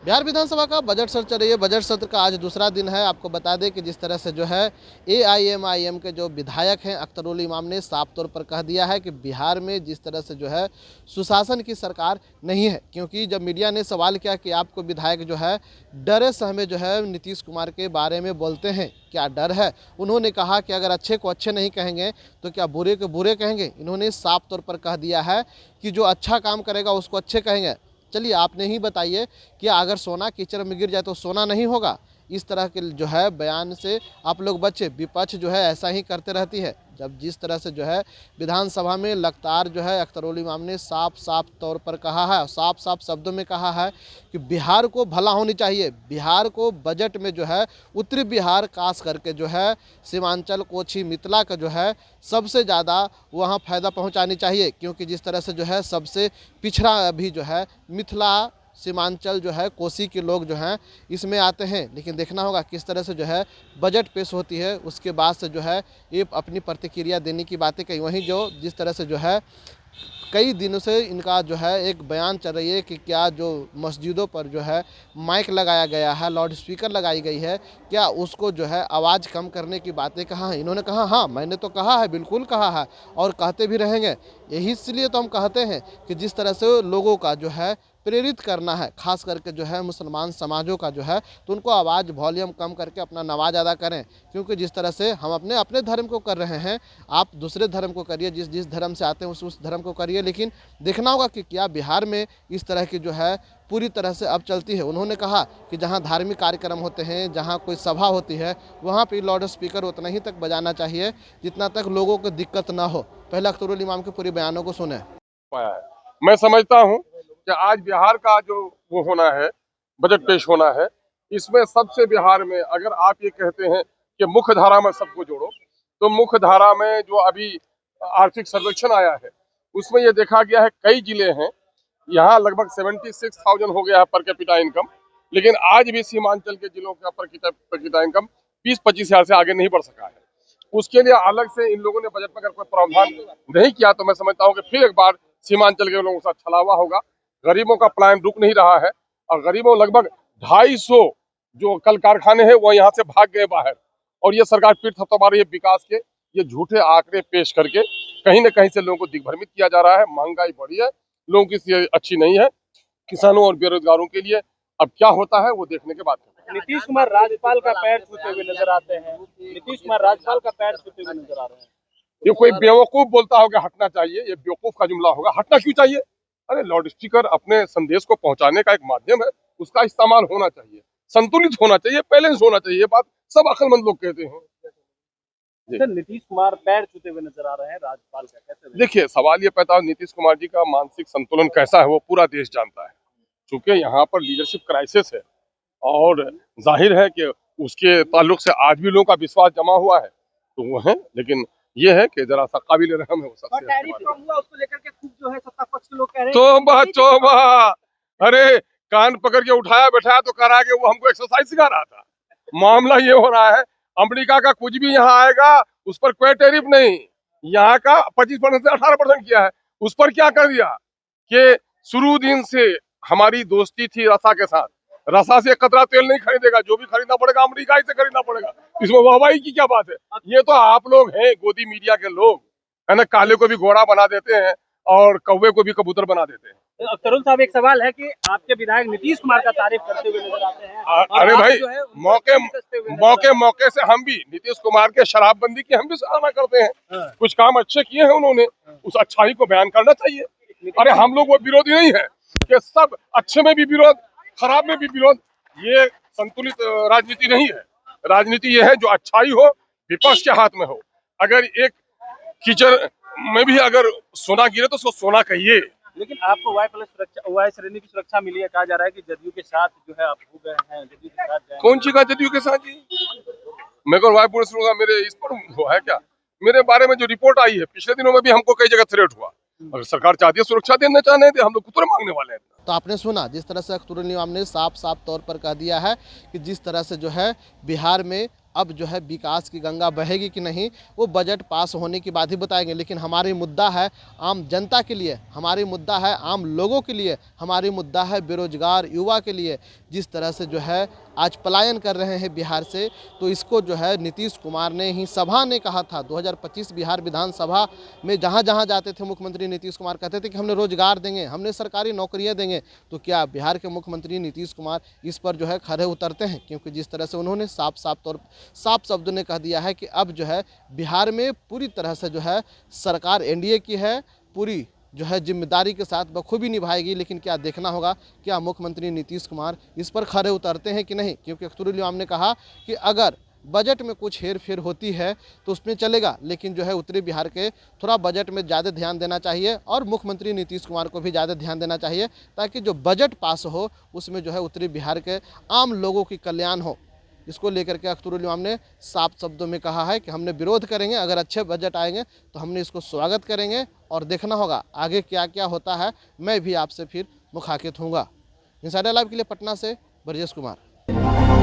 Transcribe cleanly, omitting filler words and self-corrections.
बिहार विधानसभा का बजट सत्र चल रही है। बजट सत्र का आज दूसरा दिन है। आपको बता दें कि जिस तरह से जो है एआईएमआईएम के जो विधायक हैं अख्तरुल इमाम ने साफ तौर पर कह दिया है कि बिहार में जिस तरह से जो है सुशासन की सरकार नहीं है। क्योंकि जब मीडिया ने सवाल किया कि आपको विधायक जो है डरे सहमे जो है नीतीश कुमार के बारे में बोलते हैं, क्या डर है? उन्होंने कहा कि अगर अच्छे को अच्छे नहीं कहेंगे तो क्या बुरे को बुरे कहेंगे। इन्होंने साफ तौर पर कह दिया है कि जो अच्छा काम करेगा उसको अच्छे कहेंगे। चलिए आपने ही बताइए कि अगर सोना कीचड़ में गिर जाए तो सोना नहीं होगा। इस तरह के जो है बयान से आप लोग बचे। विपक्ष जो है ऐसा ही करते रहती है। जब जिस तरह से जो है विधानसभा में लगातार जो है अख्तरुल इमाम ने साफ साफ तौर पर कहा है, साफ साफ शब्दों में कहा है कि बिहार को भला होनी चाहिए। बिहार को बजट में जो है उत्तरी बिहार खास करके जो है सीमांचल कोची मिथिला का जो है सबसे ज़्यादा वहाँ फ़ायदा पहुँचानी चाहिए। क्योंकि जिस तरह से जो है सबसे पिछड़ा अभी जो है मिथिला सीमांचल जो है कोसी के लोग जो हैं इसमें आते हैं। लेकिन देखना होगा किस तरह से जो है बजट पेश होती है। उसके बाद से जो है ये अपनी प्रतिक्रिया देने की बातें कही। वहीं जो जिस तरह से जो है कई दिनों से इनका जो है एक बयान चल रही है कि क्या जो मस्जिदों पर जो है माइक लगाया गया है, लाउड स्पीकर लगाई गई है, क्या उसको जो है आवाज़ कम करने की बातें कहा है। इन्होंने कहा हाँ मैंने तो कहा है, बिल्कुल कहा है और कहते भी रहेंगे। यही इसलिए तो हम कहते हैं कि जिस तरह से लोगों का जो है प्रेरित करना है, खास करके जो है मुसलमान समाजों का जो है, तो उनको आवाज़ वॉल्यूम कम करके अपना नमाज अदा करें। क्योंकि जिस तरह से हम अपने अपने धर्म को कर रहे हैं, आप दूसरे धर्म को करिए, जिस जिस धर्म से आते हैं उस धर्म को करिए। लेकिन देखना होगा कि क्या बिहार में इस तरह की जो है पूरी तरह से अब चलती है। उन्होंने कहा कि जहाँ धार्मिक कार्यक्रम होते हैं, जहाँ कोई सभा होती है, वहाँ पर लाउड स्पीकर उतना ही तक बजाना चाहिए जितना तक लोगों को दिक्कत ना हो। पहले अख्तरुल इमाम के पूरे बयानों को सुने। मैं समझता हूँ कि आज बिहार का जो वो होना है, बजट पेश होना है, इसमें सबसे बिहार में अगर आप ये कहते हैं कि मुख्य धारा में सबको जोड़ो, तो मुख्य धारा में जो अभी आर्थिक सर्वेक्षण आया है उसमें ये देखा गया है कई जिले हैं, यहाँ लगभग 76,000 हो गया है पर कैपिटा इनकम, लेकिन आज भी सीमांचल के जिलों का पर कैपिटा इनकम 20-25 हजार से आगे नहीं बढ़ सका है। उसके लिए अलग से इन लोगों ने बजट में अगर कोई प्रावधान नहीं किया तो मैं समझता हूँ कि फिर एक बार सीमांचल के लोगों के साथ छलावा होगा। गरीबों का पलायन रुक नहीं रहा है और गरीबों लगभग 250 जो कल कारखाने हैं वो यहाँ से भाग गए बाहर, और ये सरकार फिर थपथपा रही है विकास के ये झूठे आंकड़े पेश करके। कहीं न कहीं से लोगों को दिग्भ्रमित किया जा रहा है। महंगाई बढ़ी है, लोगों की स्थिति अच्छी नहीं है, किसानों और बेरोजगारों के लिए अब क्या होता है वो देखने के बाद। नीतीश कुमार राज्यपाल का पैर छूते हुए नजर आते हैं। नीतीश कुमार राज्यपाल का पैर छूते हुए नजर आ रहे हैं। ये कोई बेवकूफ बोलता होगा हटना चाहिए, ये बेवकूफ का जुमला होगा। हटना क्यों चाहिए? अरे लाउड स्पीकर अपने संदेश को पहुंचाने का एक माध्यम है, उसका इस्तेमाल होना चाहिए, संतुलित होना चाहिए, बैलेंस होना चाहिए। ये बात सब अक्लमंद लोग कहते हैं। सर नीतीश कुमार पैर छूते हुए नजर आ रहे हैं राज्यपाल का, कैसे? देखिए सवाल ये पैदा नीतीश कुमार जी का मानसिक संतुलन कैसा है वो पूरा देश जानता है। चूंकि यहाँ पर लीडरशिप क्राइसिस है और जाहिर है कि उसके ताल्लुक से आज भी लोगों का विश्वास जमा हुआ है, तो वो है। लेकिन ये है कि जरा सा काबिल रहम है वो सबसे। टैरिफ कम हुआ उसको लेकर के खूब जो है सत्ता पक्ष के लोग कह रहे हैं तोबा, अरे कान पकड़ के उठाया बैठाया तो करा के वो हमको एक्सरसाइज सिखा रहा था। मामला ये हो रहा है अमेरिका का कुछ भी यहाँ आएगा उस पर कोई टैरिफ नहीं, यहाँ का 25% से 18% किया है। उस पर क्या कर दिया कि शुरू दिन से हमारी दोस्ती थी रसा के साथ, रसा से कतरा तेल नहीं खरीदेगा, जो भी खरीदना पड़ेगा अमेरिका ही से खरीदना पड़ेगा। इसमें वाहवाही की क्या बात है? ये तो आप लोग हैं गोदी मीडिया के लोग, है ना, काले को भी घोड़ा बना देते हैं और कौवे को भी कबूतर बना देते हैं। अख्तरुल साहब एक सवाल है कि आपके विधायक नीतीश कुमार का तारीफ करते हुए नजर आते हैं। अरे भाई मौके से हम भी नीतीश कुमार के शराबबंदी की हम भी सराहना करते हैं। कुछ काम अच्छे किए हैं उन्होंने, उस अच्छाई को बयान करना चाहिए। अरे हम लोग वो विरोधी नहीं है कि सब अच्छे में भी विरोध, खराब में भी विरोध। ये संतुलित राजनीति नहीं है। राजनीति ये है जो अच्छाई हो विपक्ष के हाथ में हो। अगर एक कीचड़ में भी अगर सोना गिरे तो उसको सोना कहिए। लेकिन आपको वाई श्रेणी की सुरक्षा मिली है, कहा जा रहा है कि जदयू के साथ जो है आप हो गए हैं, जदयू के साथ जाएंगे। कौन सी का जदयू के साथ जी? मेरे को वाई पुलिस मेरे इस पर वो है क्या? मेरे बारे में जो रिपोर्ट आई है पिछले दिनों में भी हमको कई जगह थ्रेट हुआ। अगर सरकार चाहती है सुरक्षा देना चाहने थे, हम लोग कुतरे मांगने वाले हैं। तो आपने सुना जिस तरह से अख्तरुल इमाम ने साफ साफ तौर पर कह दिया है कि जिस तरह से जो है बिहार में अब जो है विकास की गंगा बहेगी कि नहीं, वो बजट पास होने के बाद ही बताएंगे। लेकिन हमारी मुद्दा है आम जनता के लिए, हमारी मुद्दा है आम लोगों के लिए, हमारी मुद्दा है बेरोजगार युवा के लिए। जिस तरह से जो है आज पलायन कर रहे हैं बिहार से, तो इसको जो है नीतीश कुमार ने ही सभा ने कहा था 2025 बिहार विधानसभा में, जहाँ जहाँ जाते थे मुख्यमंत्री नीतीश कुमार कहते थे कि हमने रोजगार देंगे, हमने सरकारी नौकरियाँ देंगे। तो क्या बिहार के मुख्यमंत्री नीतीश कुमार इस पर जो है खरे उतरते हैं? क्योंकि जिस तरह से उन्होंने साफ शब्दों ने कह दिया है कि अब जो है बिहार में पूरी तरह से जो है सरकार एनडीए की है, पूरी जो है जिम्मेदारी के साथ बखूबी निभाएगी। लेकिन क्या देखना होगा, क्या मुख्यमंत्री नीतीश कुमार इस पर खरे उतरते हैं कि नहीं। क्योंकि अख्तरुल इमाम ने कहा कि अगर बजट में कुछ हेर फेर होती है तो उसमें चलेगा, लेकिन जो है उत्तरी बिहार के थोड़ा बजट में ज़्यादा ध्यान देना चाहिए और मुख्यमंत्री नीतीश कुमार को भी ज़्यादा ध्यान देना चाहिए, ताकि जो बजट पास हो उसमें जो है उत्तरी बिहार के आम लोगों की कल्याण हो। इसको लेकर के अख्तरुल इमाम ने साफ शब्दों में कहा है कि हमने विरोध करेंगे, अगर अच्छे बजट आएंगे तो हमने इसको स्वागत करेंगे और देखना होगा आगे क्या क्या होता है। मैं भी आपसे फिर मुखातिब होऊंगा। इंसाइडर लाइव के लिए पटना से ब्रजेश कुमार।